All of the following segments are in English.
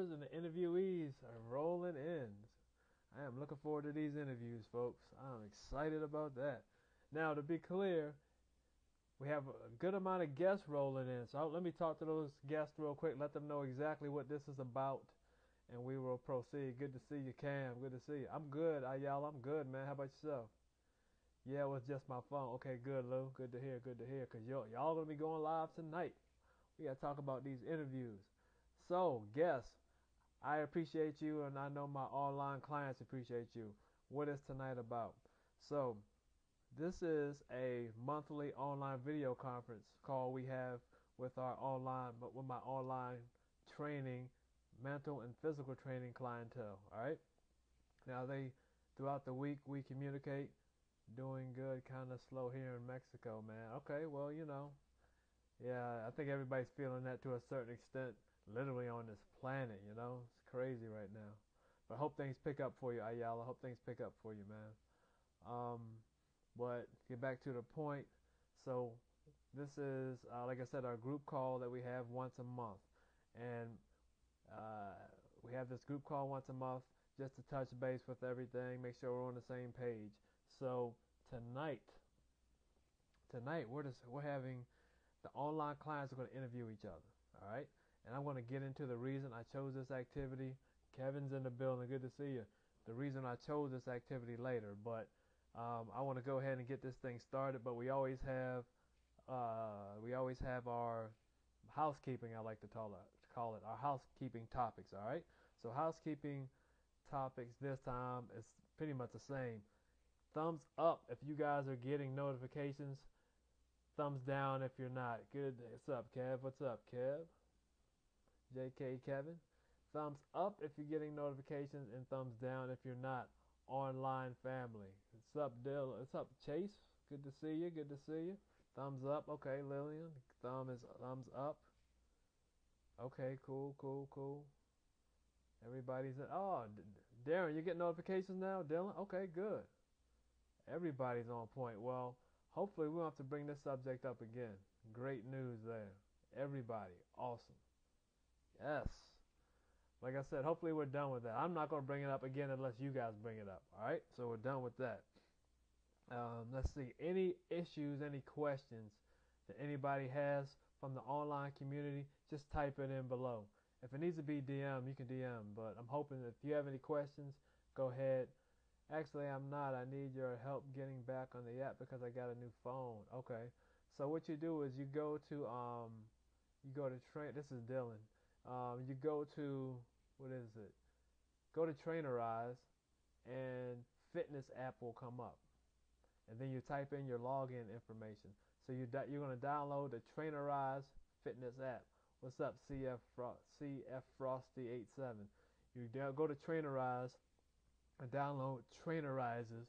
interviewers and the interviewees are rolling in. I am looking forward to these interviews, folks. I'm excited about that. Now, to be clear, we have a good amount of guests rolling in. So let me talk to those guests real quick, let them know exactly what this is about, and we will proceed. Good to see you, Cam. Good to see you. I'm good, Ayala. I'm good, man. How about yourself? Yeah, it was just my phone. Okay, good, Lou. Good to hear. Good to hear. Because y'all going to be going live tonight. We got to talk about these interviews. So, guests, I appreciate you, and I know my online clients appreciate you. What is tonight about? So, this is a monthly online video conference call we have with my online training, mental and physical training clientele. All right. Now throughout the week we communicate. Doing good, kind of slow here in Mexico, man. Okay, well, yeah, I think everybody's feeling that to a certain extent, literally on this planet. It's crazy right now. But I hope things pick up for you, Ayala. I hope things pick up for you, man. But get back to the point. So this is, like I said, our group call that we have once a month, and uh, we have this group call once a month just to touch base with everything, make sure we're on the same page. So tonight, we're having the online clients are going to interview each other. All right, and I'm going to get into the reason I chose this activity. Kevin's in the building. Good to see you. The reason I chose this activity later, but I want to go ahead and get this thing started. But we always have our housekeeping. I like to call it our housekeeping topics. All right. So housekeeping topics this time is pretty much the same. Thumbs up if you guys are getting notifications. Thumbs down if you're not. Good. What's up, Kev? What's up, Kev? JK Kevin. Thumbs up if you're getting notifications, and thumbs down if you're not. Online family. What's up, Dill? What's up, Chase? Good to see you. Good to see you. Thumbs up. Okay, Lillian. Thumbs up. Okay, cool. Everybody's in. Oh, Darren, you get notifications now, Dylan? Okay, good. Everybody's on point. Well, hopefully we don't have to bring this subject up again. Great news there. Everybody, awesome. Yes. Like I said, hopefully we're done with that. I'm not going to bring it up again unless you guys bring it up. All right? So we're done with that. Let's see. Any issues, any questions that anybody has from the online community, just type it in below. If it needs to be DM, you can DM. But I'm hoping that if you have any questions, go ahead. Actually, I'm not. I need your help getting back on the app because I got a new phone. Okay. So what you do is you go to train. This is Dylan. You go to, what is it? Go to Trainerize, and fitness app will come up, and then you type in your login information. So you're going to download the Trainerize fitness app. What's up, CF Frosty 87? You go to Trainerize and download Trainerize's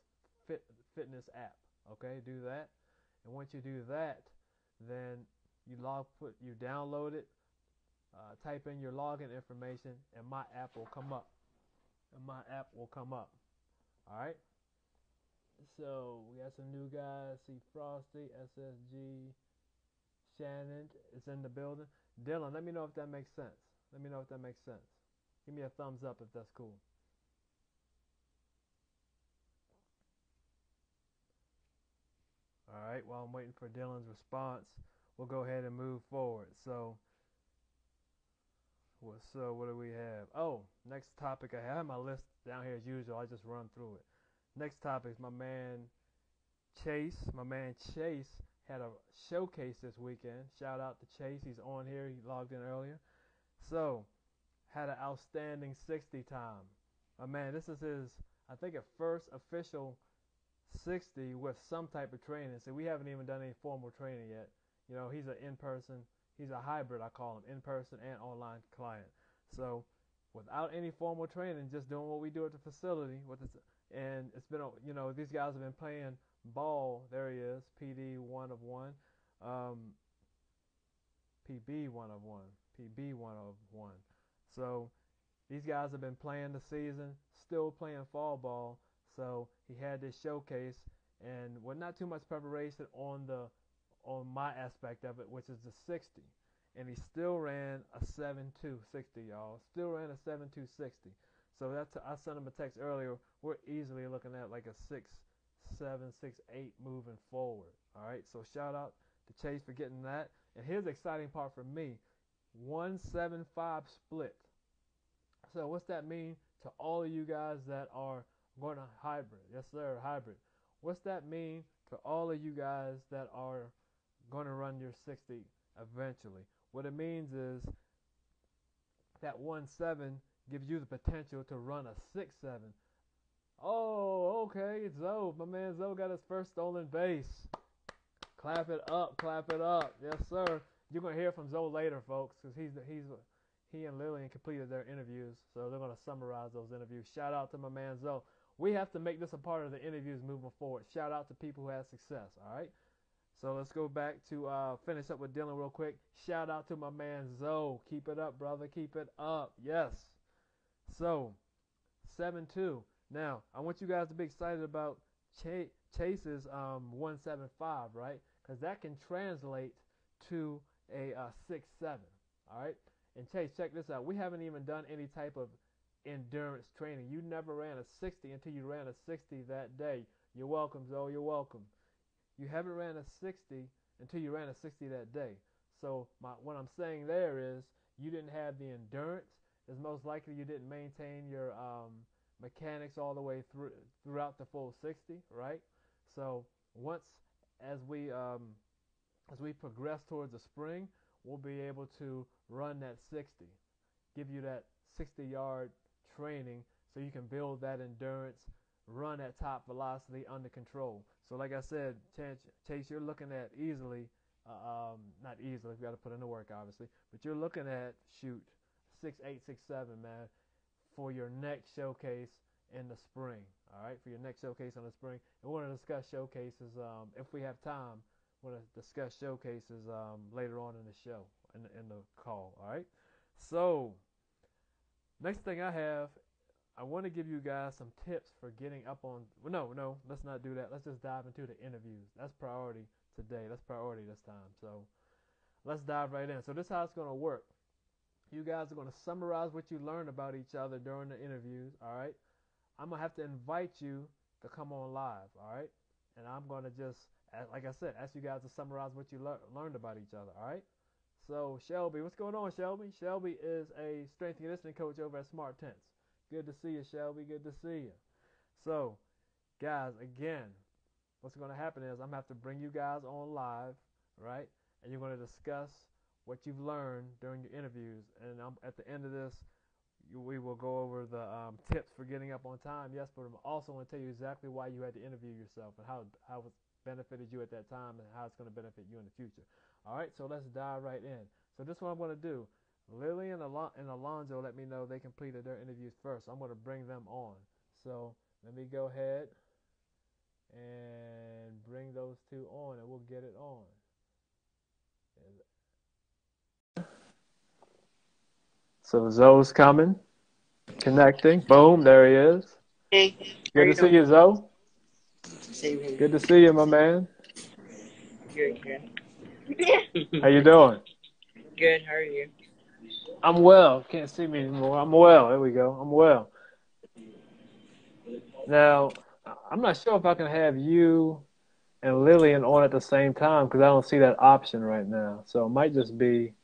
fitness app. Okay, do that, and once you do that, then you download it. Type in your login information, and my app will come up. All right. So we got some new guys. See Frosty, SSG, Shannon is in the building. Dylan, let me know if that makes sense. Give me a thumbs up if that's cool. All right. While I'm waiting for Dylan's response, we'll go ahead and move forward. So what do we have? Oh, next topic. I have my list down here as usual. I just run through it. Next topic is my man Chase. My man Chase had a showcase this weekend. Shout out to Chase. He's on here. He logged in earlier. So, had an outstanding 60 time. My man, this is his, I think, first official 60 with some type of training. So we haven't even done any formal training yet. He's an in-person, he's a hybrid, I call him, in-person and online client. So, without any formal training, just doing what we do at the facility and it's been, these guys have been playing ball. There he is, PD 1 of 1, PB 1 of 1, PB 1 of 1. So these guys have been playing the season, still playing fall ball. So he had this showcase, and not too much preparation on my aspect of it, which is the 60. and he still ran a 7.260, y'all. Still ran a 7.260. So I sent him a text earlier. We're easily looking at like a 6.7, 6.8 moving forward. All right. So shout out to Chase for getting that. And here's the exciting part for me: 175 split. So what's that mean to all of you guys that are going to hybrid? Yes, sir, hybrid. What's that mean to all of you guys that are going to run your 60 eventually? What it means is that 1.7 gives you the potential to run a 6.7. Oh, okay, Zoe, my man Zoe got his first stolen base. Clap it up, clap it up. Yes, sir. You're gonna hear from Zoe later, folks, because he and Lillian completed their interviews, so they're gonna summarize those interviews. Shout out to my man Zoe. We have to make this a part of the interviews moving forward. Shout out to people who had success. All right. So let's go back to finish up with Dylan real quick. Shout out to my man Zoe. Keep it up, brother. Keep it up. Yes. So 7.2. Now I want you guys to be excited about Chase's 1.75, right? Because that can translate to a 6.7. All right. And Chase, check this out. We haven't even done any type of endurance training. You never ran a 60 until you ran a 60 that day. You're welcome, Zoe. You're welcome. You haven't ran a 60 until you ran a 60 that day. So what I'm saying there is you didn't have the endurance. It's most likely you didn't maintain your mechanics all the way throughout the full 60, right? So once as we progress towards the spring, we'll be able to run that 60, give you that 60-yard training so you can build that endurance, run at top velocity under control. So like I said, Chase, you're looking at easily, not easily, you got to put in the work obviously, but you're looking at, 6.8, 6.7, man, for your next showcase in the spring, all right, for your next showcase in the spring. And we're going to discuss showcases, if we have time, we're going to discuss showcases later on in the show, in the call, all right? So next thing I want to give you guys some tips for getting up on. Well, no, let's not do that. Let's just dive into the interviews. That's priority today. That's priority this time. So let's dive right in. So this is how it's going to work. You guys are going to summarize what you learned about each other during the interviews. All right. I'm going to have to invite you to come on live. All right. And I'm going to just, like I said, ask you guys to summarize what you learned about each other. All right. So Shelby, what's going on, Shelby? Shelby is a strength and conditioning coach over at Smart Tense. Good to see you, Shelby. Good to see you. So, guys, again, what's going to happen is I'm going to have to bring you guys on live, right? And you're going to discuss what you've learned during your interviews. And at the end of this, we will go over the tips for getting up on time. Yes, but I'm also going to tell you exactly why you had to interview yourself and how it benefited you at that time and how it's going to benefit you in the future. All right, so let's dive right in. So this is what I'm going to do. Lillian and Alonzo let me know they completed their interviews first. I'm going to bring them on. So let me go ahead and bring those two on, and we'll get it on. So Zoe's coming, connecting. Boom, there he is. Hey, good to see you, Zoe. Same here. Good to see you, my man. Good. How you doing? Good. How are you? I'm well. Can't see me anymore. I'm well. There we go. I'm well. Now, I'm not sure if I can have you and Lillian on at the same time because I don't see that option right now. So it might just be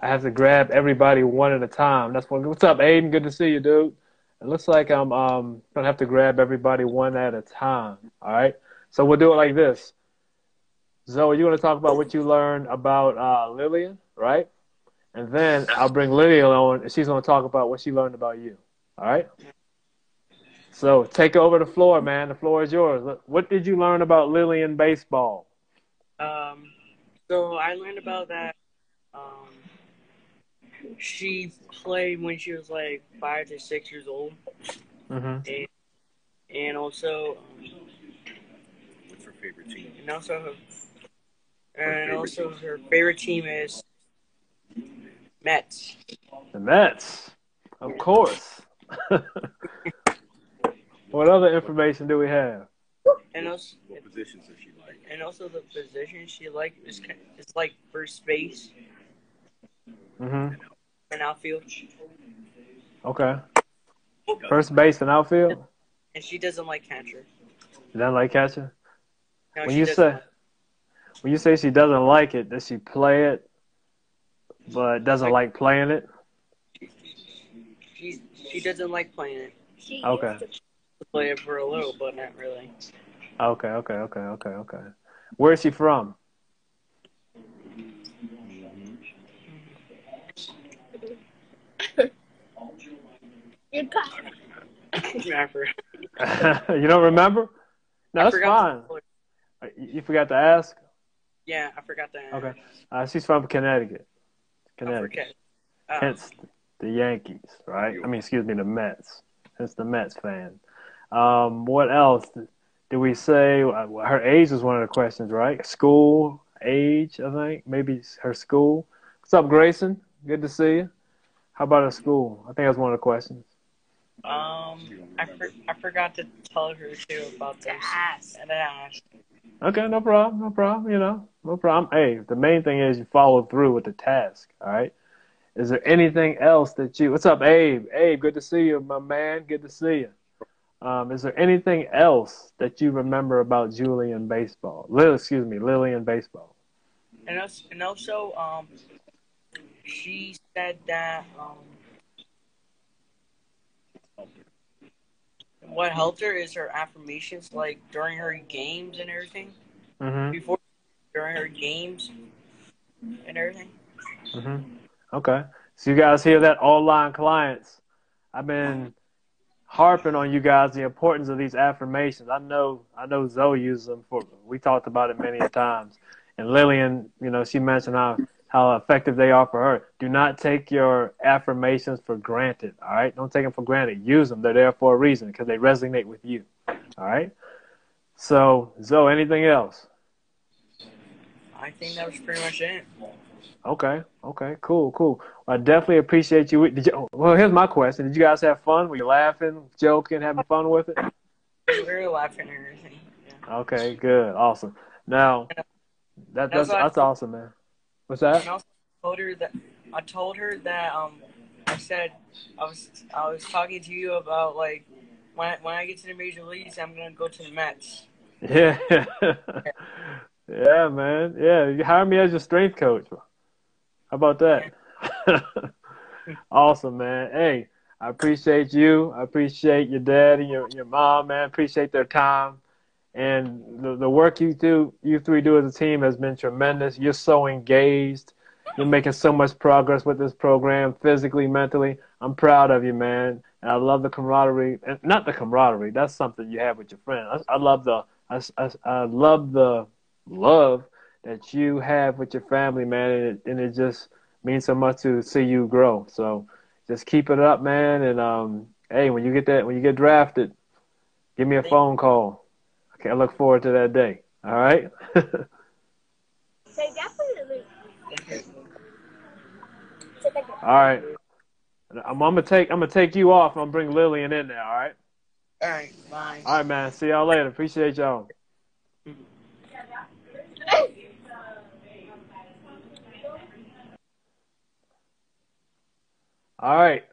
I have to grab everybody one at a time. That's what's up, Aiden? Good to see you, dude. It looks like I'm gonna have to grab everybody one at a time. All right. So we'll do it like this. Zoe, you're gonna talk about what you learned about Lillian, right? And then I'll bring Lillian on, and she's gonna talk about what she learned about you. All right. So take over the floor, man. The floor is yours. What did you learn about Lillian baseball? So I learned about that. She played when she was like 5 to 6 years old, and also. What's her favorite team? And also her favorite team is Mets. The Mets, of course. What other information do we have? And also, what positions does she like? and also the position she like is like first base Mm-hmm. and outfield, Okay. First base and outfield? and she doesn't like catcher. You don't like catcher? No, When she you doesn't say like. when you say she doesn't like it, does she play it but doesn't like playing it? She she doesn't like playing it. Okay. Play it for a little, but not really. Okay. Where is she from? You got I You don't remember? No, that's forgot. fine. You forgot to ask? Yeah, I forgot that. Okay. She's from Connecticut. I Connecticut. forget. Hence the Yankees, right? I mean, excuse me, the Mets. Hence the Mets fan. What else did we say? Her age was one of the questions, right? School age, I think. Maybe her school. What's up, Grayson? Good to see you. How about her school? I think that was one of the questions. I forgot to tell her too about this. And then I asked. Okay, no problem. No problem. Hey, the main thing is you follow through with the task, all right? Is there anything else that you... What's up, Abe? Abe, good to see you, my man. Good to see you. Is there anything else that you remember about Julie in baseball? Lily in baseball. And also, she said that what helped her is her affirmations, like during her games and everything. Mm-hmm. During her games and everything. Mm-hmm. Okay. So you guys hear that, all-line clients? I've been harping on you guys the importance of these affirmations. I know Zoe uses them we talked about it many a times. And Lillian, she mentioned how effective they are for her. Do not take your affirmations for granted, all right? Don't take them for granted. Use them. They're there for a reason because they resonate with you, all right? So, Zoe, anything else? I think that was pretty much it. Okay, cool. Well, I definitely appreciate you. Well, here's my question. Did you guys have fun? Were you laughing, joking, having fun with it? We were laughing and everything. Yeah. Okay, good. Awesome. Now, that's awesome, man. What's that? And also I told her that I said I was talking to you about like when I get to the major leagues I'm gonna go to the Mets. Yeah. Yeah, man. Yeah, you hire me as your strength coach. How about that? Awesome, man. Hey, I appreciate you. I appreciate your dad and your mom, man. Appreciate their time. And the work you three do as a team has been tremendous. You're so engaged. You're making so much progress with this program, physically, mentally. I'm proud of you, man. And I love the camaraderie. And not the camaraderie. That's something you have with your friend. I love the love that you have with your family, man. And it just means so much to see you grow. So just keep it up, man. And hey, when you get drafted, give me a phone call. Okay, I look forward to that day. All right. Say definitely. All right. I'm gonna take you off. I'm gonna bring Lillian in there. All right. All right, bye. All right, man. See y'all later. Appreciate y'all. All right.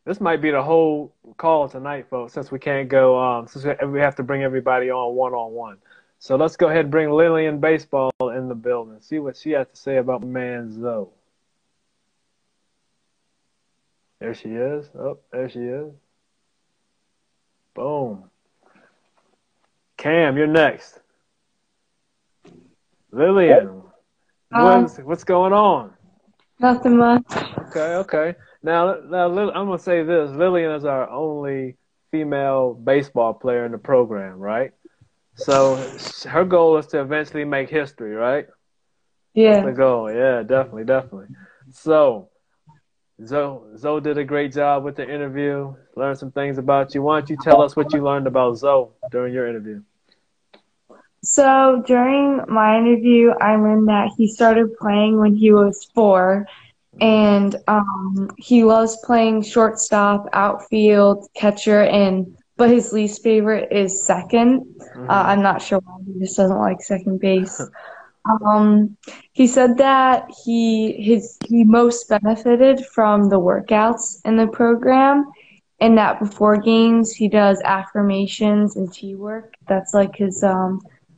This might be the whole call tonight, folks, since we can't go, since we have to bring everybody on one-on-one. So let's go ahead and bring Lillian Baseball in the building. See what she has to say about my man Zoe. There she is. Oh, there she is. Boom. Cam, you're next. Lillian, what's going on? Nothing much. Okay. Now, I'm going to say this. Lillian is our only female baseball player in the program, right? So her goal is to eventually make history, right? Yeah. That's the goal. Yeah, definitely. So Zoe did a great job with the interview, learned some things about you. Why don't you tell us what you learned about Zoe during your interview? So during my interview, I learned that he started playing when he was 4, and he loves playing shortstop, outfield, catcher, and but his least favorite is second. Mm-hmm. I'm not sure why. He just doesn't like second base. He said that he most benefited from the workouts in the program, and that before games he does affirmations and T work. That's like his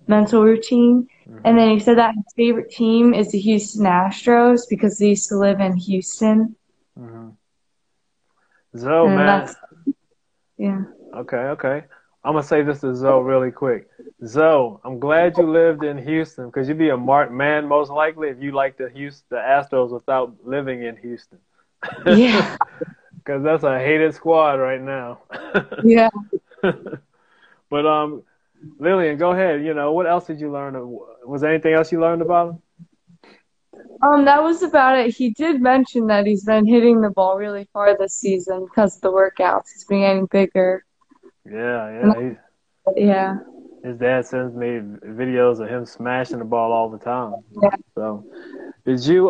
mental routine. And then he said that his favorite team is the Houston Astros because he used to live in Houston. Mm-hmm. Zoe, And man. yeah. Okay. I'm gonna say this to Zoe really quick. Zoe, I'm glad you lived in Houston because you'd be a marked man most likely if you liked the Astros without living in Houston. Yeah. Because that's a hated squad right now. Yeah. But Lillian, go ahead. What else did you learn? Was there anything else you learned about him? That was about it. He did mention that he's been hitting the ball really far this season because of the workouts. He's been getting bigger. Yeah. Yeah. His dad sends me videos of him smashing the ball all the time. Yeah. So, did you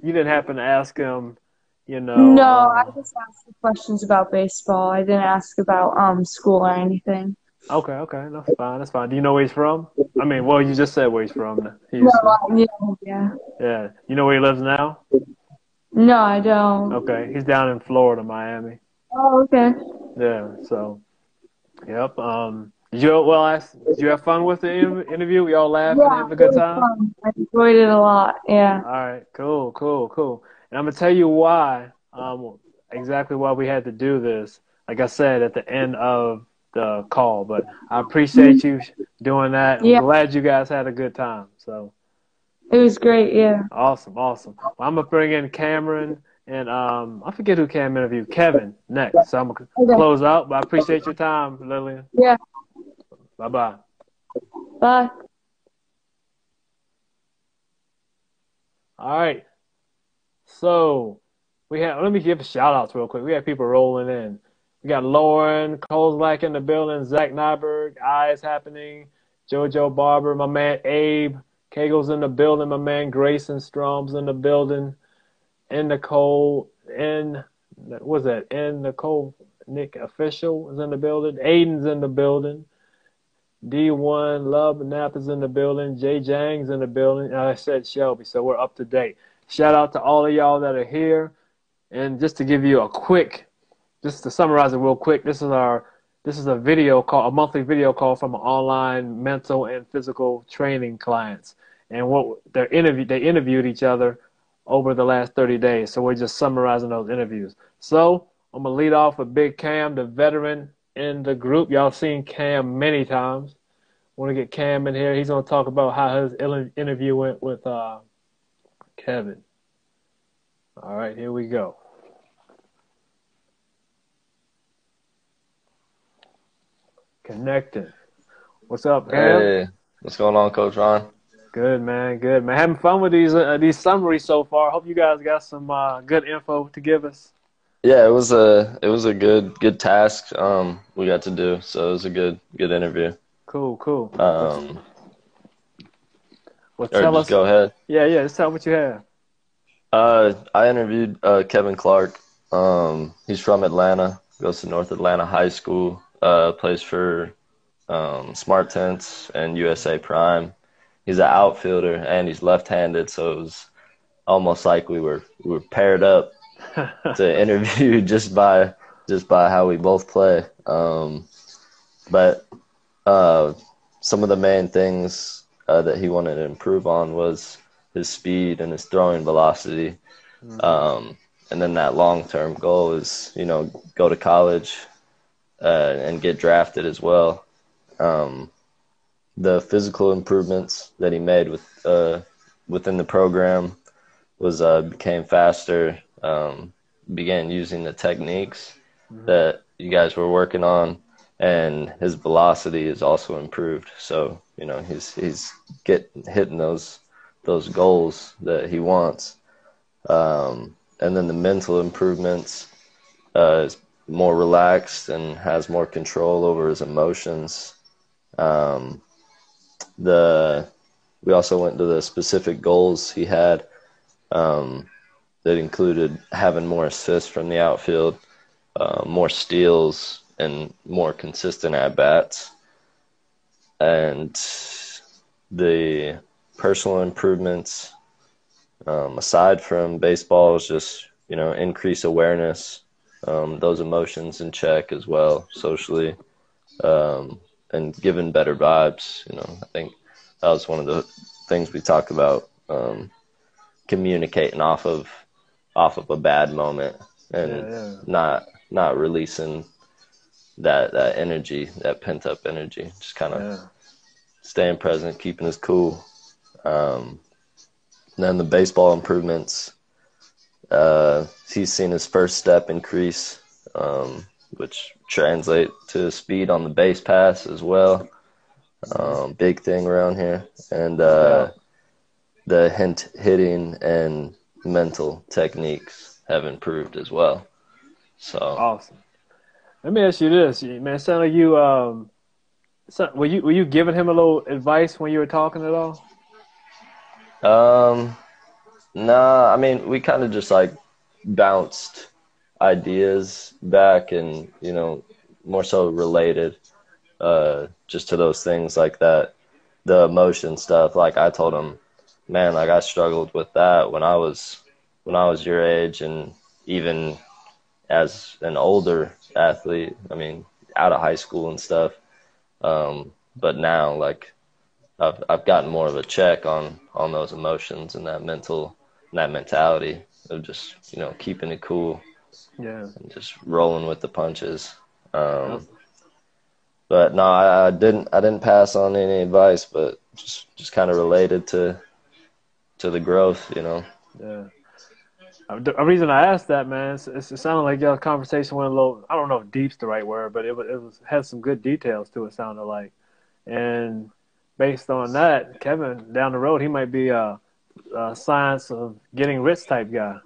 you didn't happen to ask him, No, I just asked the questions about baseball. I didn't ask about school or anything. Okay, that's fine. Do you know where he's from? I mean, well, you just said where he's from. No, Yeah. You know where he lives now? No, I don't. Okay, he's down in Florida, Miami. Oh, okay. Yeah. So, yep. Did you have fun with the interview? We all laughed and having a good time? Fun. I enjoyed it a lot, yeah. All right, cool. And I'm gonna tell you why, exactly why we had to do this. Like I said at the end of the call, but I appreciate you doing that. I'm glad you guys had a good time. So it was great, yeah. Awesome. Well, I'm gonna bring in Cameron and I forget who came interview Kevin next. So I'm gonna close out, but I appreciate your time, Lillian. Yeah. Bye. Bye. All right. So let me give a shout outs real quick. We have people rolling in. We got Lauren Kozlak in the building, Zach Nyberg, Eyes Happening, JoJo Barber, my man Abe, Kegel's in the building, my man Grayson Strom's in the building, Nicole, Nick Official is in the building, Aiden's in the building, D1 Love Nap is in the building, Jay Jang's in the building, and I said Shelby, so we're up to date. Shout out to all of y'all that are here, and just to give you just to summarize it real quick, this is a video call, a monthly video call from online mental and physical training clients, and they interviewed each other over the last 30 days. So we're just summarizing those interviews. So I'm gonna lead off with Big Cam, the veteran in the group. Y'all seen Cam many times. Want to get Cam in here? He's gonna talk about how his interview went with Kevin. All right, here we go. Connecting. What's up, Cam? Hey, what's going on, Coach Ron? Good, man. Having fun with these summaries so far. Hope you guys got some good info to give us. Yeah, it was a good task we got to do. So it was a good interview. Cool. Go ahead. Yeah. Just tell what you have. I interviewed Kevin Clark. He's from Atlanta. Goes to North Atlanta High School. Plays for Smart Tents and USA Prime. He's an outfielder and he's left-handed, so it was almost like we were paired up to interview just by how we both play. But some of the main things that he wanted to improve on was his speed and his throwing velocity. And then that long-term goal is, go to college and get drafted as well. The physical improvements that he made within the program was became faster, began using the techniques that you guys were working on, and his velocity is also improved. So, he's hitting those goals that he wants. And then the mental improvements is more relaxed and has more control over his emotions. We also went to the specific goals he had that included having more assists from the outfield, more steals, and more consistent at bats. And the personal improvements, aside from baseball, is just, increase awareness, those emotions in check as well, socially, and giving better vibes. I think that was one of the things we talked about, communicating off of a bad moment and not releasing that energy, that pent up energy, just kind of staying present, keeping us cool. Then the baseball improvements, he's seen his first step increase, which translate to speed on the base pass as well. Big thing around here. And the hitting and mental techniques have improved as well. So awesome. Let me ask you this, man. It sounded like you were you giving him a little advice when you were talking at all? Nah, I mean, we kind of just like bounced ideas back and, more so related, just to those things like that, the emotion stuff. Like I told him, man, like I struggled with that when I was your age, and even as an older athlete, I mean, out of high school and stuff. But now, like, I've gotten more of a check on those emotions and that mentality of just, keeping it cool. Yeah. And just rolling with the punches. But no, I didn't pass on any advice, but just kind of related to the growth, Yeah. The reason I asked that, man, it sounded like your conversation went a little, I don't know if deep's the right word, but it had some good details to it, sounded like. And based on that, Kevin, down the road, he might be a science of getting rich type guy,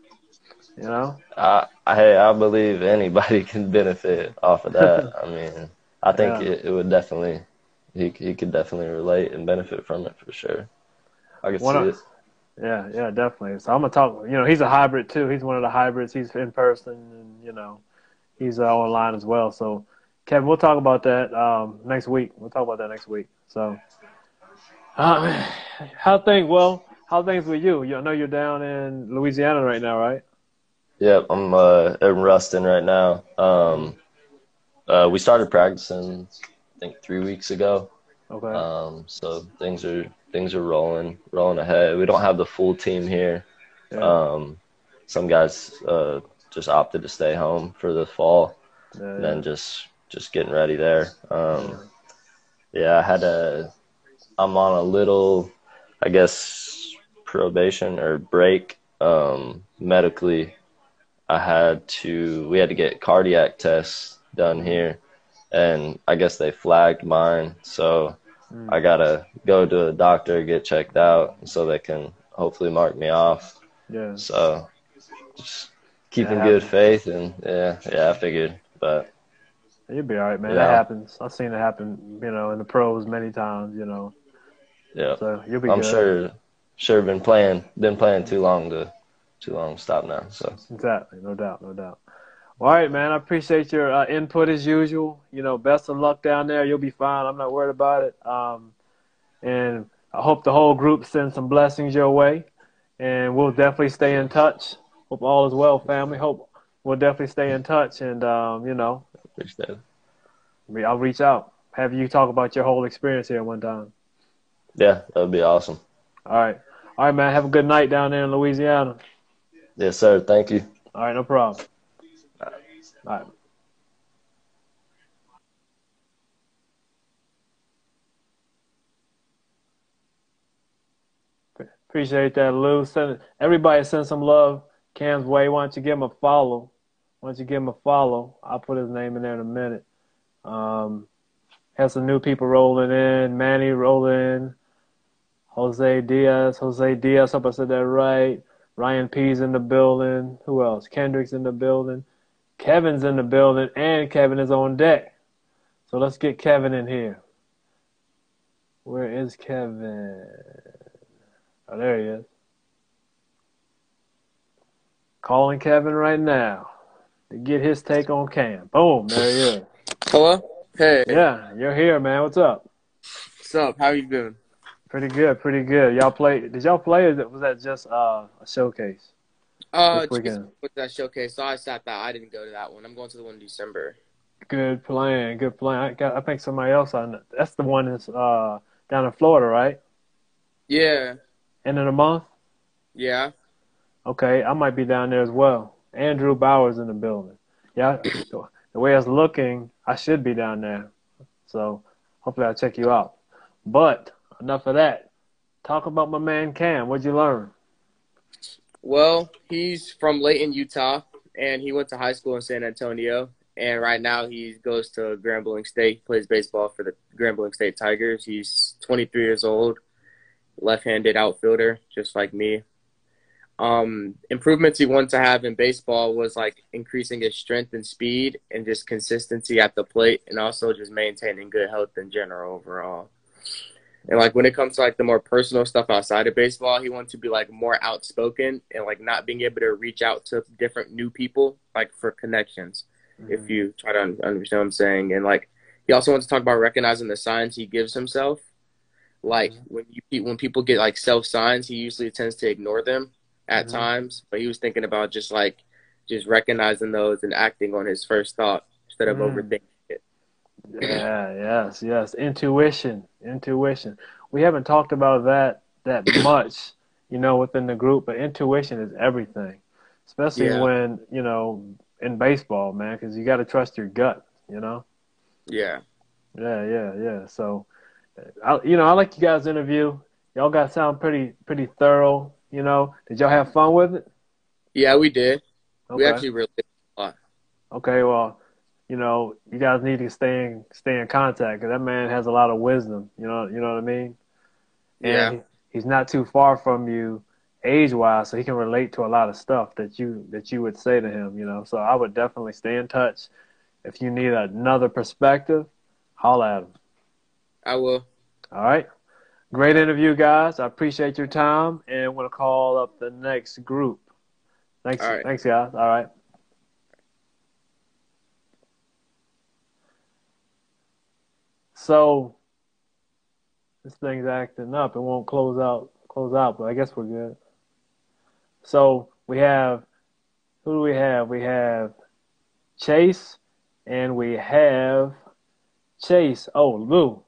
I believe anybody can benefit off of that. I mean, I think it would definitely, he could definitely relate and benefit from it for sure. I could see it. Yeah, definitely. So I'm gonna talk. He's a hybrid too. He's one of the hybrids. He's in person, and he's online as well. So, Kevin, we'll talk about that next week. So, how things with you? I know you're down in Louisiana right now, right? Yep, I'm in Ruston right now. We started practicing, I think 3 weeks ago. Okay. So things are rolling ahead. We don't have the full team here. Yeah. Some guys just opted to stay home for the fall, Yeah, and then just getting ready there. I'm on a little, I guess, probation or break. Medically, we had to get cardiac tests done here, and I guess they flagged mine, so I gotta go to a doctor, get checked out, so they can hopefully mark me off. Yeah. So just keeping good faith, and I figured, but you'll be all right, man. That happens. I've seen it happen, in the pros many times, Yeah. So you'll be I'm good. sure been playing too long to stop now. So exactly, no doubt. Well, all right, man. I appreciate your input as usual. Best of luck down there. You'll be fine. I'm not worried about it. And I hope the whole group sends some blessings your way. And we'll definitely stay in touch. Hope all is well, family. Hope we'll definitely stay in touch. And appreciate it. I'll reach out. Have you talk about your whole experience here one time. Yeah, that would be awesome. All right, man. Have a good night down there in Louisiana. Yes, sir. Thank you. All right, no problem. All right. Appreciate that, Lou. Everybody send some love Cam's way. Why don't you give him a follow? I'll put his name in there in a minute. Have some new people rolling in. Manny rolling in. Jose Diaz. Hope I said that right. Ryan P's in the building. Who else? Kendrick's in the building. Kevin's in the building, and Kevin is on deck. So let's get Kevin in here. Where is Kevin? Oh, there he is. Calling Kevin right now to get his take on Cam. Boom, there he is. Hello? Hey, Yeah, you're here, man. What's up? what's up? How you doing? Pretty good, pretty good. Y'all play? Did y'all play? Or was that just a showcase this Jason weekend? with that showcase, so I sat that. I didn't go to that one. I'm going to the one in December. Good plan, good plan. I think somebody else on that's the one that's down in Florida, right? Yeah, End of the month. yeah. Okay, I might be down there as well. Andrew Bauer's in the building. Yeah, the way it's looking, I should be down there. So hopefully I'll check you out. But enough of that. Talk about my man Cam. What'd you learn? Well, he's from Layton, Utah, and he went to high school in San Antonio. And right now he goes to Grambling State. He plays baseball for the Grambling State Tigers. He's 23 years old, left-handed outfielder, just like me. Improvements he wanted to have in baseball was like increasing his strength and speed and just consistency at the plate, and also just maintaining good health in general overall. And like when it comes to like the more personal stuff outside of baseball, he wants to be like more outspoken and like not being able to reach out to different new people like for connections. If you try to understand what I'm saying. And like he also wants to talk about recognizing the signs he gives himself. Like when people get like self signs, he usually tends to ignore them at times. But he was thinking about just recognizing those and acting on his first thought instead of overthinking it. Yeah, yes. Intuition. We haven't talked about that much, within the group, but intuition is everything, especially Yeah. when, in baseball, man, because you got to trust your gut, Yeah. Yeah. So, I like you guys' interview. Y'all got sound pretty thorough, Did y'all have fun with it? Yeah, we did. We Okay. actually really did a lot. Okay, well, you guys need to stay in contact because that man has a lot of wisdom. You know what I mean? Yeah. And he's not too far from you age-wise, so he can relate to a lot of stuff that you would say to him. So I would definitely stay in touch. If you need another perspective, holla at him. I will. All right? Great interview, guys. I appreciate your time, and I'm going to call up the next group. Thanks, All right. Thanks, guys. All right. So this thing's acting up. It won't close out, but I guess we're good. So who do we have? We have Chase and we have Chase. Oh,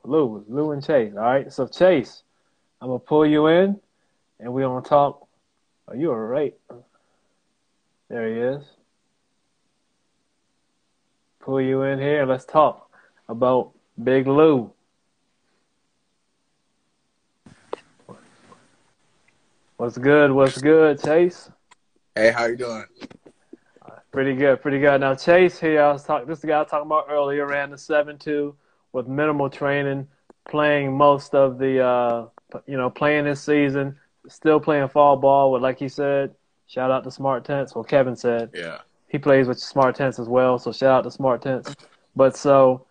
Lou and Chase. All right. So Chase, I'm gonna pull you in and we're gonna talk. Oh, you all right? There he is. Pull you in here. Let's talk about Big Lou. What's good, Chase? Hey, how you doing? Pretty good. Now, Chase here, this is the guy I was talking about earlier, ran the 7.2 with minimal training, playing most of the, playing this season, still playing fall ball with, like he said, shout out to Smart Tents. Well, Kevin said Yeah. he plays with Smart Tents as well, so shout out to Smart Tents. But so,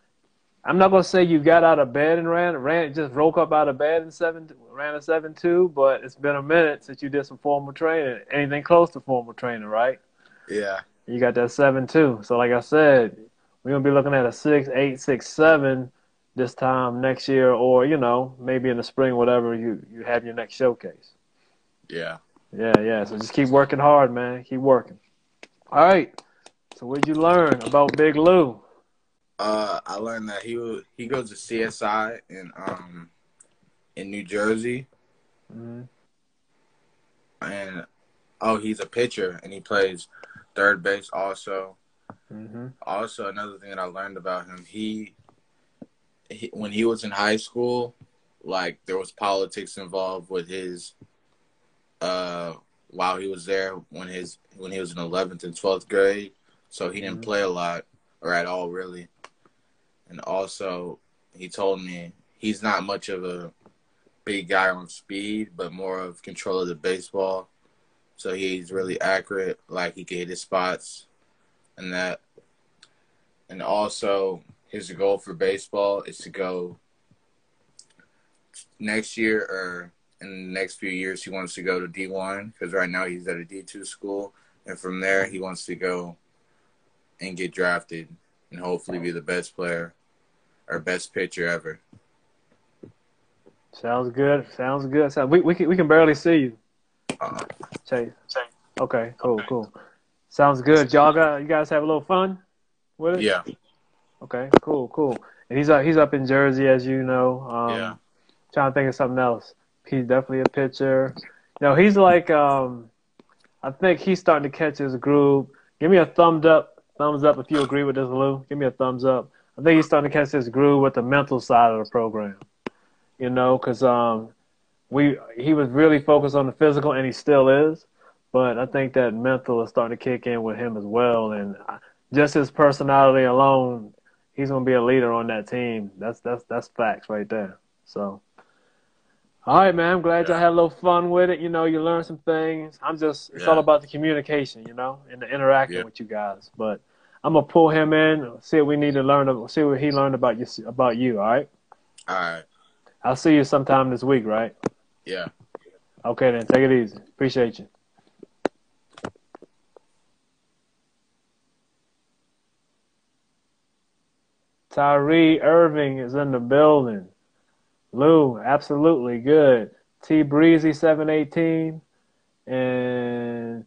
I'm not going to say you got out of bed and just woke up out of bed and ran a 7.2, but it's been a minute since you did some formal training, anything close to formal training, right? Yeah. You got that 7.2. So like I said, we're going to be looking at a 6.8, 6.7 this time next year or, maybe in the spring, whatever you have your next showcase. Yeah. Yeah. So just keep working hard, man. Keep working. All right. So what did you learn about Big Lou? I learned that he goes to CSI in New Jersey. Mm-hmm. And he's a pitcher and he plays third base also. Mm-hmm. Also, another thing that I learned about him, he when he was in high school, like there was politics involved with his while he was there when he was in 11th and 12th grade, so he didn't play a lot or at all really. And also, he told me he's not much of a big guy on speed, but more of control of the baseball. So he's really accurate, like he can hit his spots and that. And also, his goal for baseball is to go next year or in the next few years, he wants to go to D1 because right now he's at a D2 school. And from there, he wants to go and get drafted and hopefully be the best player or best pitcher ever. Sounds good. Sounds good. We can barely see you, Uh, Chase. Okay, cool. Sounds good. You guys have a little fun with it? yeah, Okay, cool. And he's up in Jersey, as you know. yeah. Trying to think of something else. He's definitely a pitcher. He's like I think he's starting to catch his groove. Give me a thumbs up if you agree with this, Lou. Give me a thumbs up. I think he's starting to catch his groove with the mental side of the program. Because he was really focused on the physical, and he still is. But I think that mental is starting to kick in with him as well, and just his personality alone, he's going to be a leader on that team. That's facts right there. So, all right, man. I'm glad y'all had a little fun with it. You learned some things. It's all about the communication, and the interacting with you guys. But I'm gonna pull him in, see what we need to learn, see what he learned about you. All right. All right. I'll see you sometime this week, right? Yeah. Okay, then. Take it easy. Appreciate you. Tyree Irving is in the building. Lou, absolutely good. T Breezy 718. And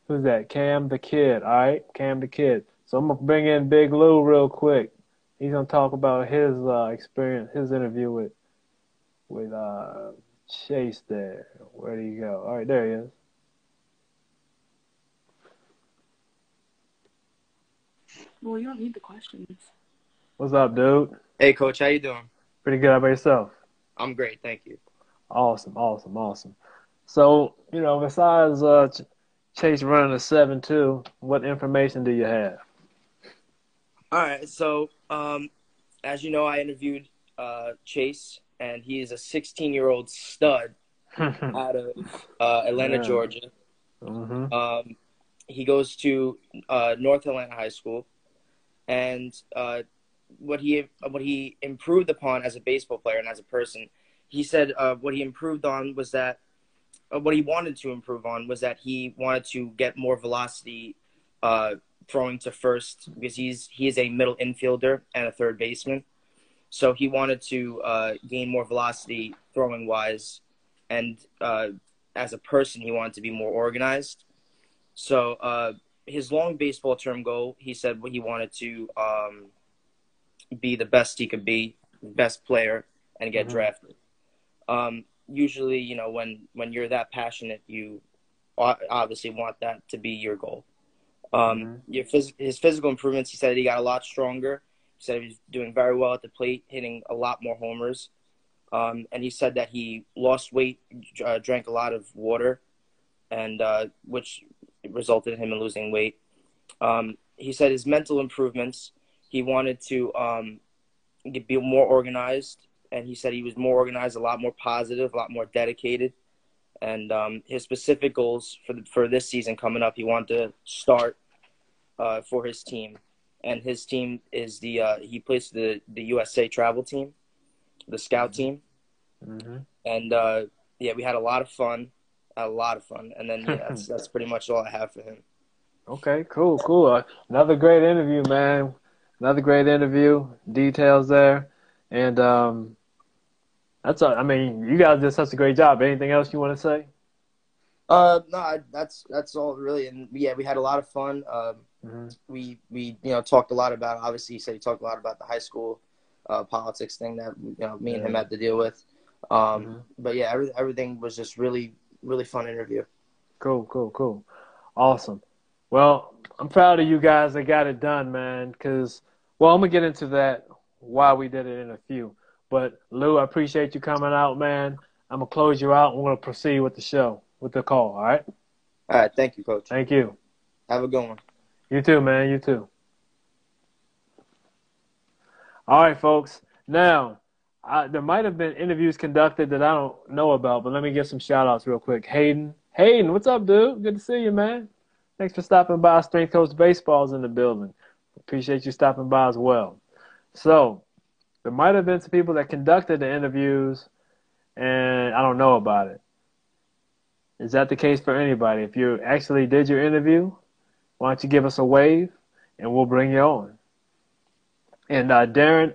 who's that? Cam the Kid. All right, Cam the Kid. So I'm going to bring in Big Lou real quick. He's going to talk about his experience, his interview with Chase there. Where did he go? All right, there he is. Well, you don't need the questions. What's up, dude? Hey, Coach, how you doing? Pretty good. How about yourself? I'm great, thank you. Awesome. So, besides Chase running a 7.2, what information do you have? All right. So, as you know, I interviewed Chase, and he is a 16-year-old stud out of Atlanta, Georgia. Mm-hmm. He goes to North Atlanta High School, and what he improved upon as a baseball player and as a person, he said what he improved on was that what he wanted to improve on was that he wanted to get more velocity throwing to first, because he is a middle infielder and a third baseman. So he wanted to gain more velocity throwing wise, and as a person, he wanted to be more organized. So his long baseball term goal, he said he wanted to be the best he could be, best player, and get drafted. Usually, when you're that passionate, you obviously want that to be your goal. His physical improvements, he said he got a lot stronger. He said he was doing very well at the plate, hitting a lot more homers. And he said that he lost weight, drank a lot of water, and which resulted in him in losing weight. He said his mental improvements, he wanted to be more organized, and he said he was more organized, a lot more positive, a lot more dedicated. And his specific goals for this season coming up, he wanted to start for his team. And his team is he plays the USA travel team, the scout team. Mm-hmm. And we had a lot of fun. And then that's pretty much all I have for him. Okay, cool. Another great interview, man. Another great interview. Details there. And that's all. I mean, you guys did such a great job. Anything else you want to say? No, that's all really. And we had a lot of fun. We talked a lot about, obviously, he said he talked a lot about the high school politics thing that me and him had to deal with. But yeah, everything was just really, really fun interview. Cool. Awesome. Well, I'm proud of you guys that got it done, man, because, I'm going to get into that, why we did it in a few. But, Lou, I appreciate you coming out, man. I'm going to close you out, and we're going to proceed with the show, with the call, all right? All right, thank you, Coach. Thank you. Have a good one. You too, man, you too. All right, folks. Now, there might have been interviews conducted that I don't know about, but let me give some shout-outs real quick. Hayden, what's up, dude? Good to see you, man. Thanks for stopping by. Strength Coach Baseball's in the building. Appreciate you stopping by as well. So, there might have been some people that conducted the interviews, and I don't know about it. Is that the case for anybody? If you actually did your interview, why don't you give us a wave, and we'll bring you on. And Darren,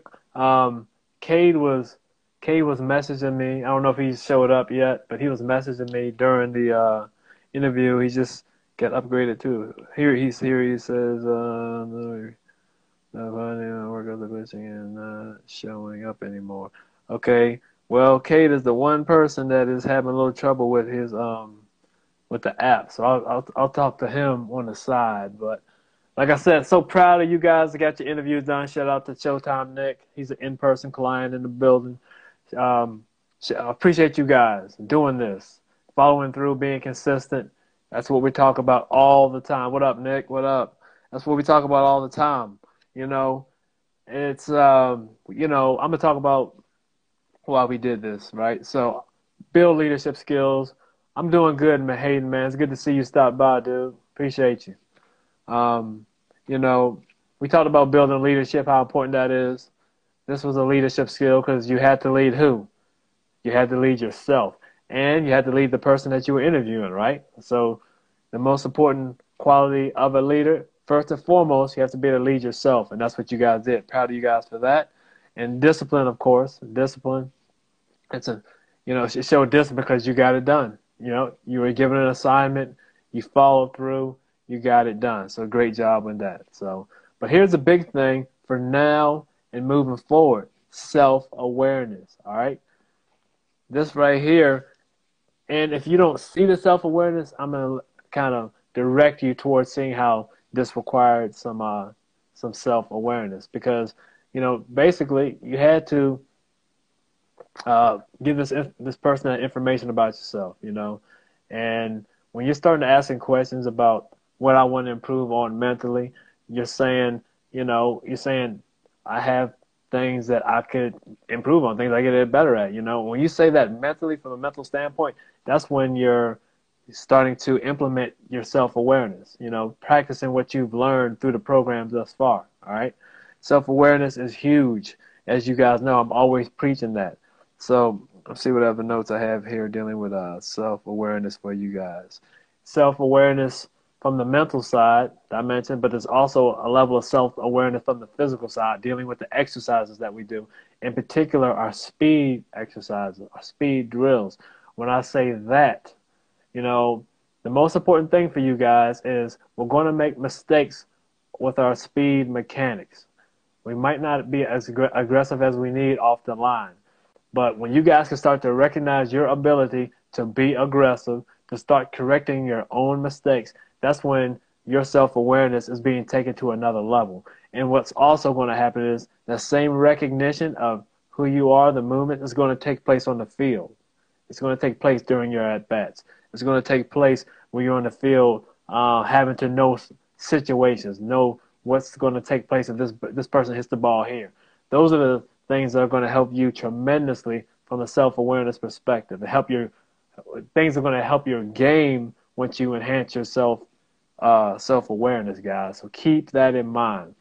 Cade was messaging me. I don't know if he showed up yet, but he was messaging me during the interview. He just got upgraded too. Here he says, no, work of the glitching and not showing up anymore. Okay, well, Cade is the one person that is having a little trouble with his with the app, so I'll talk to him on the side. But like I said, so proud of you guys that got your interviews done. Shout out to Showtime Nick. He's an in-person client in the building. I appreciate you guys doing this, following through, being consistent. That's what we talk about all the time. What up, Nick? What up? That's what we talk about all the time. You know, it's, I'm going to talk about why we did this, right? So build leadership skills. I'm doing good, man. Hayden, man. It's good to see you stop by, dude. Appreciate you. We talked about building leadership, how important that is. This was a leadership skill because you had to lead who? You had to lead yourself. And you had to lead the person that you were interviewing, right? So the most important quality of a leader, first and foremost, you have to be able to lead yourself. And that's what you guys did. Proud of you guys for that. And discipline, of course. Discipline. It showed discipline because you got it done. You were given an assignment. You followed through. You got it done. So great job with that. But here's the big thing for now and moving forward. Self-awareness. All right? This right here. And if you don't see the self-awareness, I'm going to kind of direct you towards seeing how this required some self-awareness. Because, basically you had to give this person that information about yourself, And when you're starting to asking questions about what I want to improve on mentally, you're saying, I have things that I could improve on, things I get better at, When you say that mentally, from a mental standpoint, that's when you're starting to implement your self-awareness, practicing what you've learned through the programs thus far, all right? Self-awareness is huge. As you guys know, I'm always preaching that. So let's see what other notes I have here dealing with self-awareness for you guys. Self-awareness from the mental side, I mentioned, but there's also a level of self-awareness from the physical side, dealing with the exercises that we do. In particular, our speed exercises, our speed drills. When I say that, the most important thing for you guys is we're going to make mistakes with our speed mechanics. We might not be as aggressive as we need off the line. But when you guys can start to recognize your ability to be aggressive, to start correcting your own mistakes, that's when your self-awareness is being taken to another level. And what's also going to happen is the same recognition of who you are, the movement, is going to take place on the field. It's going to take place during your at-bats. It's going to take place when you're on the field having to know situations, know what's going to take place if this person hits the ball here. Those are the things that are going to help you tremendously from a self-awareness perspective. Things are going to help your game once you enhance your self-awareness, guys. So keep that in mind.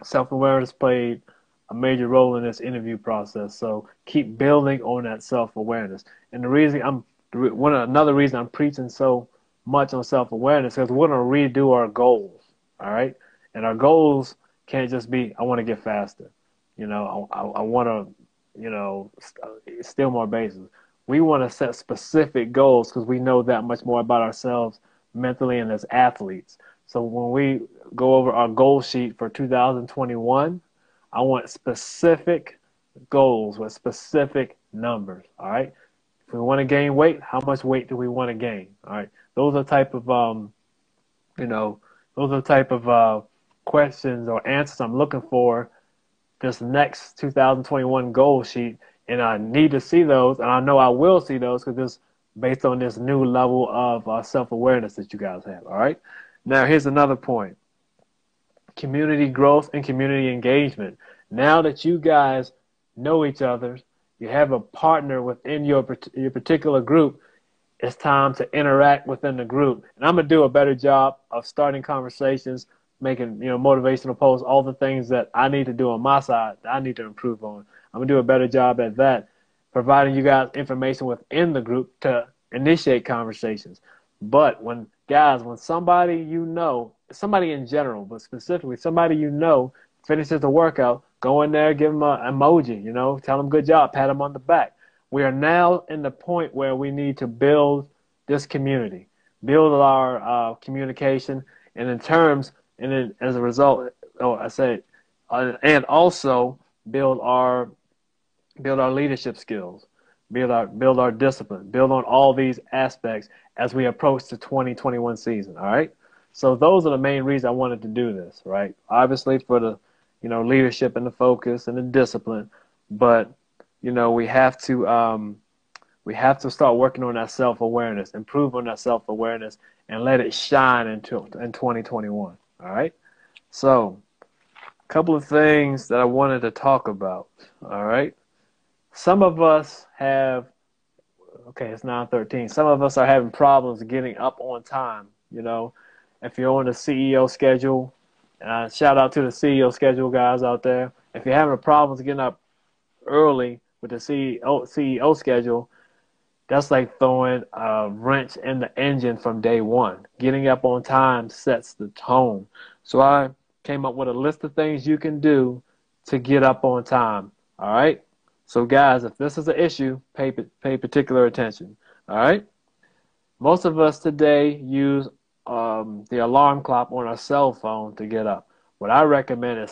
Self-awareness played a major role in this interview process. So keep building on that self-awareness. And another reason I'm preaching so much on self-awareness is because we're going to redo our goals. All right, and our goals can't just be I want to get faster. I want to, steal more bases. We want to set specific goals because we know that much more about ourselves mentally and as athletes. So when we go over our goal sheet for 2021, I want specific goals with specific numbers. All right. If we want to gain weight, how much weight do we want to gain? All right. Those are the type of questions or answers I'm looking for this next 2021 goal sheet, and I need to see those, and I know I will see those because it's based on this new level of self-awareness that you guys have, all right? Now, here's another point. Community growth and community engagement. Now that you guys know each other, you have a partner within your particular group, it's time to interact within the group. And I'm going to do a better job of starting conversations, making, motivational posts, all the things that I need to do on my side that I need to improve on. I'm going to do a better job at that, providing you guys information within the group to initiate conversations. But when somebody somebody in general, but specifically somebody finishes the workout, go in there, give him an emoji, you know, tell him good job, pat him on the back. We are now in the point where we need to build this community, build our communication, and then as a result, and also build our leadership skills, build our discipline, build on all these aspects as we approach the 2021 season. All right. So those are the main reasons I wanted to do this, right? Obviously for the, leadership and the focus and the discipline, but we have to start working on that self-awareness, improve on that self-awareness, and let it shine in 2021. All right. So a couple of things that I wanted to talk about. All right. Some of us have, it's 9:13. Some of us are having problems getting up on time. If you're on the CEO schedule, shout out to the CEO schedule guys out there. If you're having problems getting up early with the CEO schedule, that's like throwing a wrench in the engine from day one. Getting up on time sets the tone. So I came up with a list of things you can do to get up on time. All right. So guys, if this is an issue, pay particular attention. All right. Most of us today use the alarm clock on our cell phone to get up. What I recommend is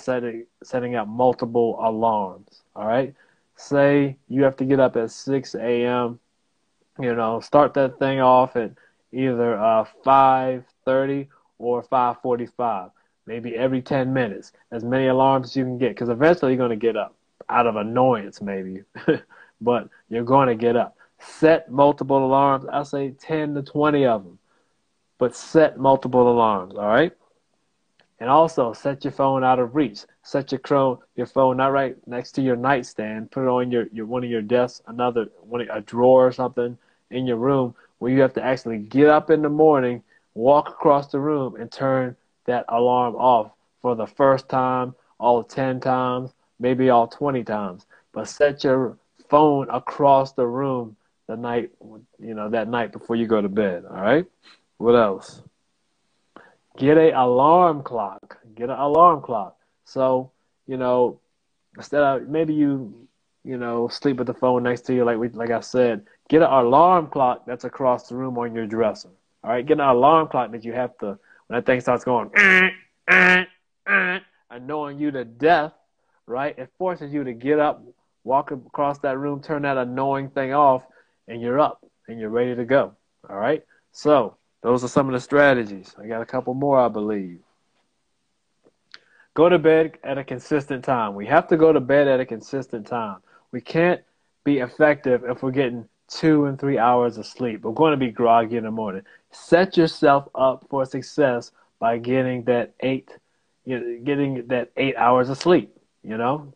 setting up multiple alarms. All right. Say you have to get up at 6 a.m. Start that thing off at either 5:30 or 5:45. Maybe every 10 minutes. As many alarms as you can get, because eventually you're going to get up. Out of annoyance, maybe, but you're going to get up. Set multiple alarms. I say 10 to 20 of them, but set multiple alarms. All right. And also set your phone out of reach. Set your phone not right next to your nightstand. Put it on your one of your desks, a drawer or something in your room where you have to actually get up in the morning, walk across the room, and turn that alarm off for the first time, all 10 times. Maybe all 20 times, but set your phone across the room that night before you go to bed. All right. What else? Get an alarm clock. So, instead of maybe you sleep with the phone next to you, like I said, get an alarm clock that's across the room on your dresser. All right. Get an alarm clock that you have to, when that thing starts going, annoying you to death. Right? It forces you to get up, walk across that room, turn that annoying thing off, and you're up and you're ready to go. All right? So those are some of the strategies. I got a couple more, I believe. Go to bed at a consistent time. We have to go to bed at a consistent time. We can't be effective if we're getting 2 and 3 hours of sleep. We're going to be groggy in the morning. Set yourself up for success by getting that 8 hours of sleep.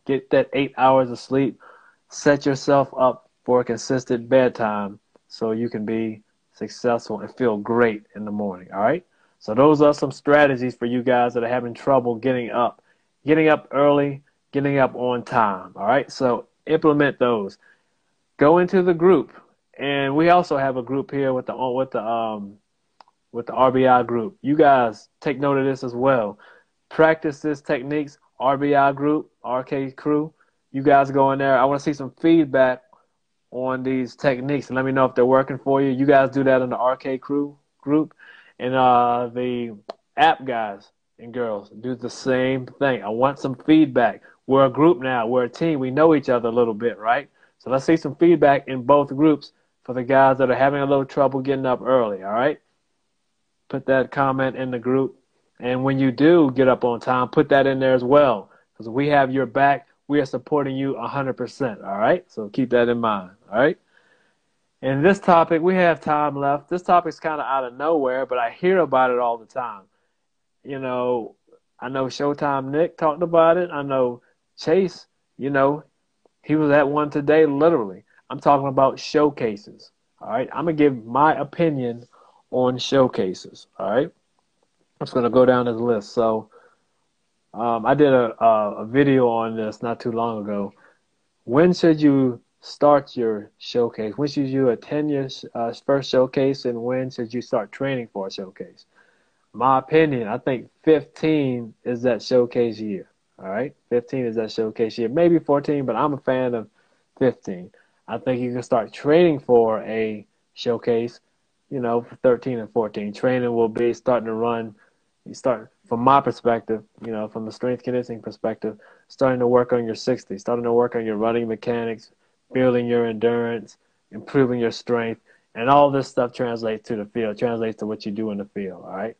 Get that 8 hours of sleep. Set yourself up for a consistent bedtime so you can be successful and feel great in the morning. All right. So those are some strategies for you guys that are having trouble getting up early, getting up on time. All right. So implement those. Go into the group, and we also have a group here with the RBI group. You guys take note of this as well. Practice this techniques. RBI group, RK crew, you guys go in there. I want to see some feedback on these techniques and let me know if they're working for you. You guys do that in the RK crew group, and the app guys and girls do the same thing. I want some feedback. We're a group now. We're a team. We know each other a little bit, right? So let's see some feedback in both groups for the guys that are having a little trouble getting up early, all right? Put that comment in the group. And when you do get up on time, put that in there as well, because we have your back. We are supporting you 100%, all right? So keep that in mind, all right? And this topic, we have time left. This topic's kind of out of nowhere, but I hear about it all the time. I know Showtime Nick talked about it. I know Chase, he was at one today, literally. I'm talking about showcases, all right? I'm going to give my opinion on showcases, all right? I'm just going to go down this list. So I did a video on this not too long ago. When should you start your showcase? When should you attend your first showcase, and when should you start training for a showcase? My opinion, I think 15 is that showcase year. All right, 15 is that showcase year. Maybe 14, but I'm a fan of 15. I think you can start training for a showcase, for 13 and 14. Training will be starting to run. You start from my perspective, from the strength conditioning perspective, starting to work on your 60, starting to work on your running mechanics, building your endurance, improving your strength, and all this stuff translates to the field, translates to what you do in the field. All right.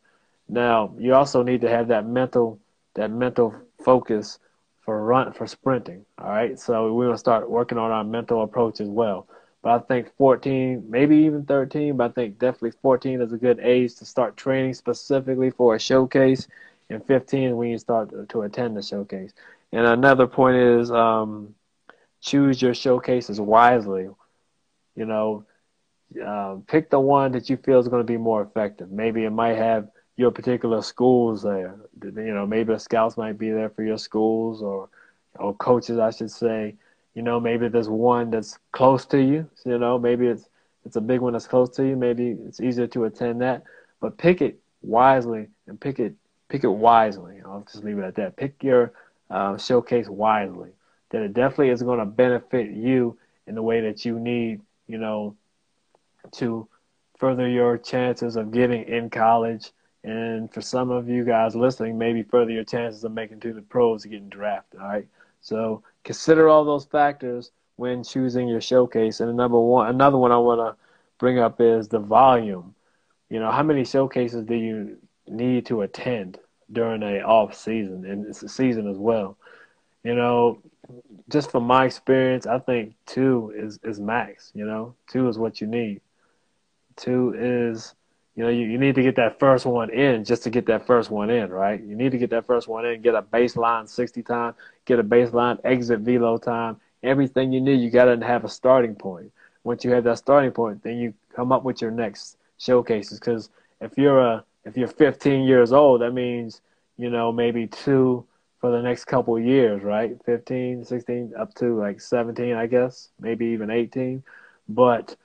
Now you also need to have that mental focus for sprinting. All right. So we're gonna start working on our mental approach as well. But I think 14, maybe even 13, but I think definitely 14 is a good age to start training specifically for a showcase, and 15 is when you start to attend the showcase. And another point is choose your showcases wisely. Pick the one that you feel is going to be more effective. Maybe it might have your particular schools there. Maybe the scouts might be there for your schools or coaches, I should say. Maybe there's one that's close to you. Maybe it's a big one that's close to you. Maybe it's easier to attend that. But pick it wisely and pick it wisely. I'll just leave it at that. Pick your showcase wisely. That it definitely is going to benefit you in the way that you need, to further your chances of getting in college. And for some of you guys listening, maybe further your chances of making to the pros and getting drafted. All right. So consider all those factors when choosing your showcase. And another one I want to bring up is the volume. How many showcases do you need to attend during a off season, and it's a season as well? Just from my experience, I think 2 is max. 2 is what you need. 2 is, you need to get that first one in just to get that first one in, right? You need to get that first one in, get a baseline 60 time, get a baseline exit velo time, everything you need. You got to have a starting point. Once you have that starting point, then you come up with your next showcases. Because if you're 15 years old, that means, maybe 2 for the next couple of years, right? 15, 16, up to like 17, I guess, maybe even 18. But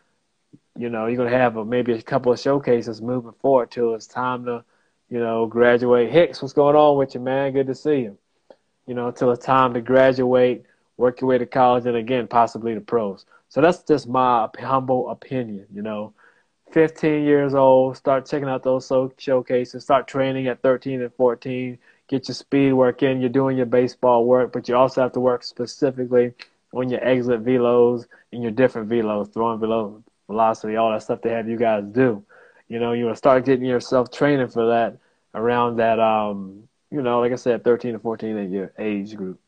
you're going to have maybe a couple of showcases moving forward till it's time to, graduate. Hicks, what's going on with you, man? Good to see you. Till it's time to graduate, work your way to college, and again, possibly the pros. So that's just my humble opinion. 15 years old, start checking out those showcases, start training at 13 and 14, get your speed work in, you're doing your baseball work, but you also have to work specifically on your exit velos and your different velos, throwing velo, velocity, all that stuff they have you guys do. You will start getting yourself training for that around that, like I said, 13 to 14 in your age group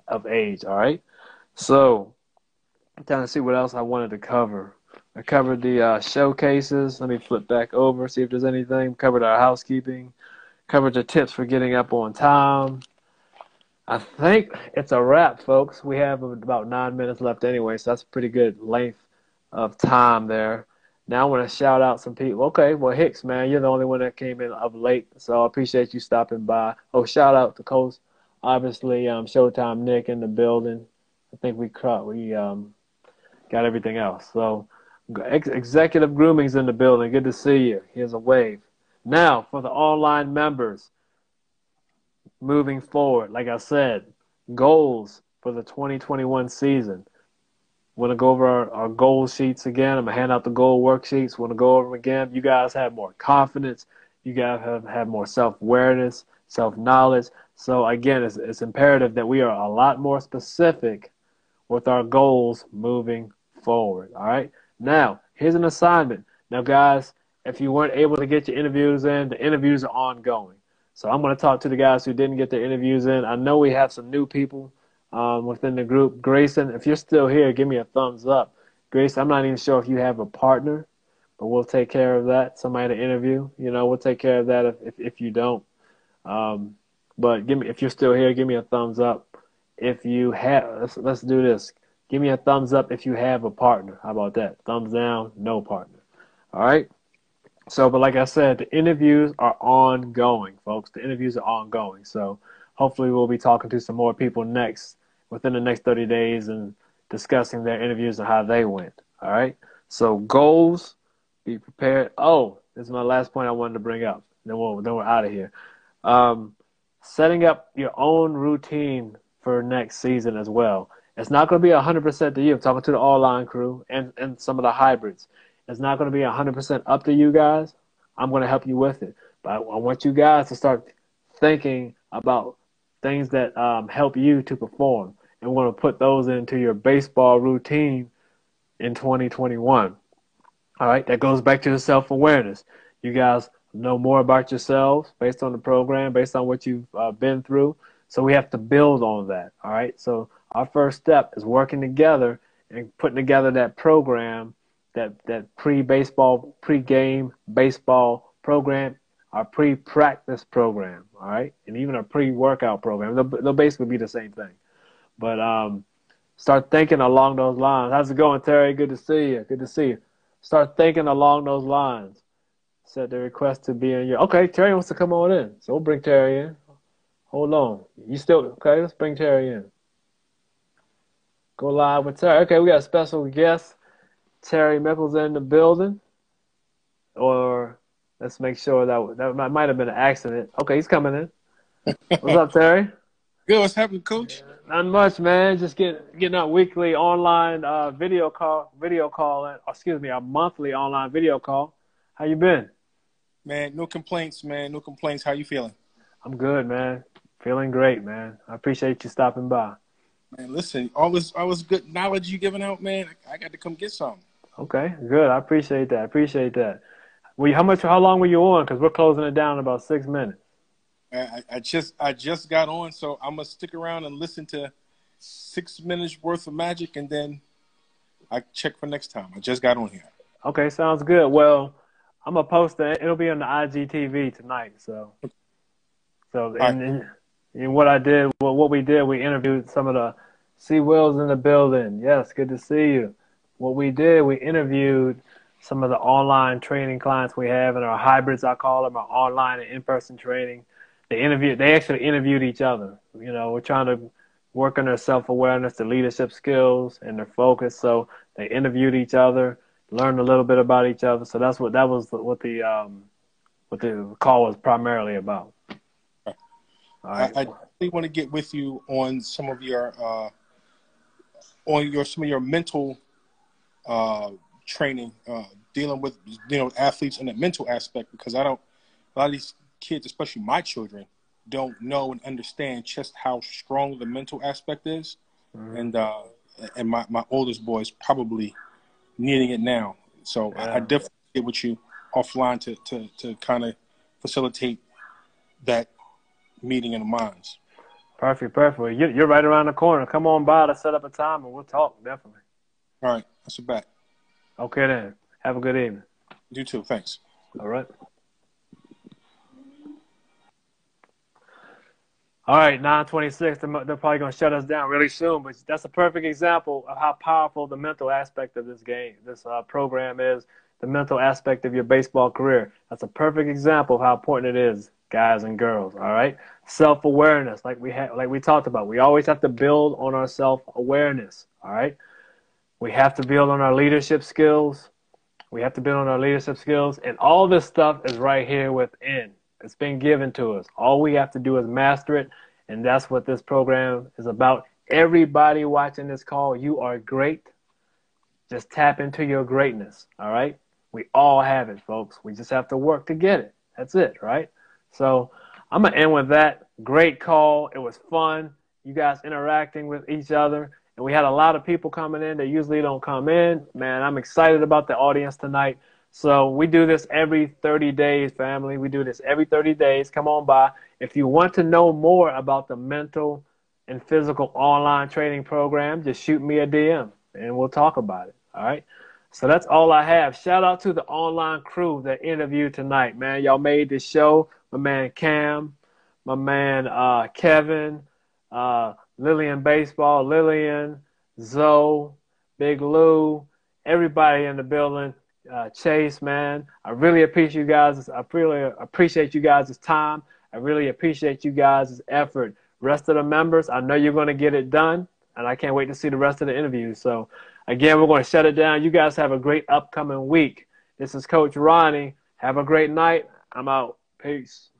of age, all right? So I'm trying to see what else I wanted to cover. I covered the showcases. Let me flip back over, see if there's anything. Covered our housekeeping. Covered the tips for getting up on time. I think it's a wrap, folks. We have about 9 minutes left anyway, so that's a pretty good length of time there. Now I want to shout out some people. Okay, well, Hicks, man, you're the only one that came in of late, so I appreciate you stopping by. Oh, shout out to Coast. Obviously, Showtime Nick in the building. I think we got everything else. So Executive Grooming's in the building. Good to see you. Here's a wave. Now, for the online members, moving forward, like I said, goals for the 2021 season. Want to go over our goal sheets again. I'm going to hand out the goal worksheets. Want to go over them again. You guys have more confidence. You guys have more self-awareness, self-knowledge. So, again, it's imperative that we are a lot more specific with our goals moving forward. All right? Now, here's an assignment. Now, guys, if you weren't able to get your interviews in, the interviews are ongoing. So I'm going to talk to the guys who didn't get their interviews in. I know we have some new people within the group. Grayson, if you're still here, give me a thumbs up. Grayson, I'm not even sure if you have a partner, but we'll take care of that. Somebody to interview, we'll take care of that if you don't. But if you're still here, give me a thumbs up. If you have, let's do this. Give me a thumbs up if you have a partner. How about that? Thumbs down, no partner. All right? So, but like I said, the interviews are ongoing, folks. The interviews are ongoing. So hopefully we'll be talking to some more people within the next 30 days and discussing their interviews and how they went. All right? So goals, be prepared. Oh, this is my last point I wanted to bring up. Then we're out of here. setting up your own routine for next season as well. It's not going to be 100% to you. I'm talking to the all-line crew and some of the hybrids. It's not going to be 100% up to you guys. I'm going to help you with it. But I want you guys to start thinking about things that help you to perform. And we're going to put those into your baseball routine in 2021. All right, that goes back to the self-awareness. You guys know more about yourselves based on the program, based on what you've been through. So we have to build on that. All right, so our first step is working together and putting together that program, that pre-baseball, pre-game baseball program, our pre-practice program, all right, and even a pre-workout program. They'll basically be the same thing. But start thinking along those lines. How's it going, Terry? Good to see you. Good to see you. Start thinking along those lines. Set the request to be in your. Okay, Terry wants to come on in, so we'll bring Terry in. Hold on. You still okay? Let's bring Terry in. Go live with Terry. Okay, we got a special guest, Terry Mickles, in the building. Or let's make sure that might have been an accident. Okay, he's coming in. What's up, Terry? Good. What's happening, Coach? Not much, man. Just getting our weekly online video call. Our monthly online video call. How you been? Man, no complaints, man. No complaints. How you feeling? I'm good, man. Feeling great, man. I appreciate you stopping by. Man, listen, all this good knowledge you giving out, man. I got to come get some. Okay, good. I appreciate that. How long were you on? Because we're closing it down in about 6 minutes. I just got on, so I'm gonna stick around and listen to 6 minutes worth of magic, and then I check for next time. I just got on here. Okay, sounds good. Well, I'm gonna post it. It'll be on the IGTV tonight. And what we did, we interviewed some of the C. Wills in the building. Yes, good to see you. What we did, we interviewed some of the online training clients we have, and our hybrids, I call them, our online and in-person training. They actually interviewed each other. You know, we're trying to work on their self-awareness, their leadership skills, and their focus. So they interviewed each other, learned a little bit about each other. So what the call was primarily about. All right. I really want to get with you on some of your mental training, dealing with athletes and the mental aspect, because a lot of these kids, especially my children, don't know and understand just how strong the mental aspect is. Mm-hmm. And my oldest boy is probably needing it now. So yeah. I definitely get with you offline to kind of facilitate that meeting in the minds. Perfect. You're right around the corner. Come on by to set up a time and we'll talk, definitely. All right. That's a bet. Okay, then. Have a good evening. You too. Thanks. All right. All right, 9:26. They're probably going to shut us down really soon, but that's a perfect example of how powerful the mental aspect of this program is, the mental aspect of your baseball career. That's a perfect example of how important it is, guys and girls, all right? Self-awareness, like we talked about. We always have to build on our self-awareness, all right? We have to build on our leadership skills. And all this stuff is right here within. It's been given to us. All we have to do is master it, and that's what this program is about. Everybody watching this call, you are great. Just tap into your greatness, all right? We all have it, folks. We just have to work to get it. That's it, right? So I'm going to end with that. Great call. It was fun. You guys interacting with each other. And we had a lot of people coming in that usually don't come in. Man, I'm excited about the audience tonight. So we do this every 30 days, family. We do this every 30 days. Come on by. If you want to know more about the mental and physical online training program, just shoot me a DM and we'll talk about it. All right? So that's all I have. Shout out to the online crew that interviewed tonight, man. Y'all made this show. My man Cam, my man Kevin, Lillian Baseball, Lillian, Zoe, Big Lou, everybody in the building. Chase, man, I really appreciate you guys. I really appreciate you guys' time. I really appreciate you guys' effort. Rest of the members, I know you're going to get it done, and I can't wait to see the rest of the interviews. So, again, we're going to shut it down. You guys have a great upcoming week. This is Coach Ronnie. Have a great night. I'm out. Peace.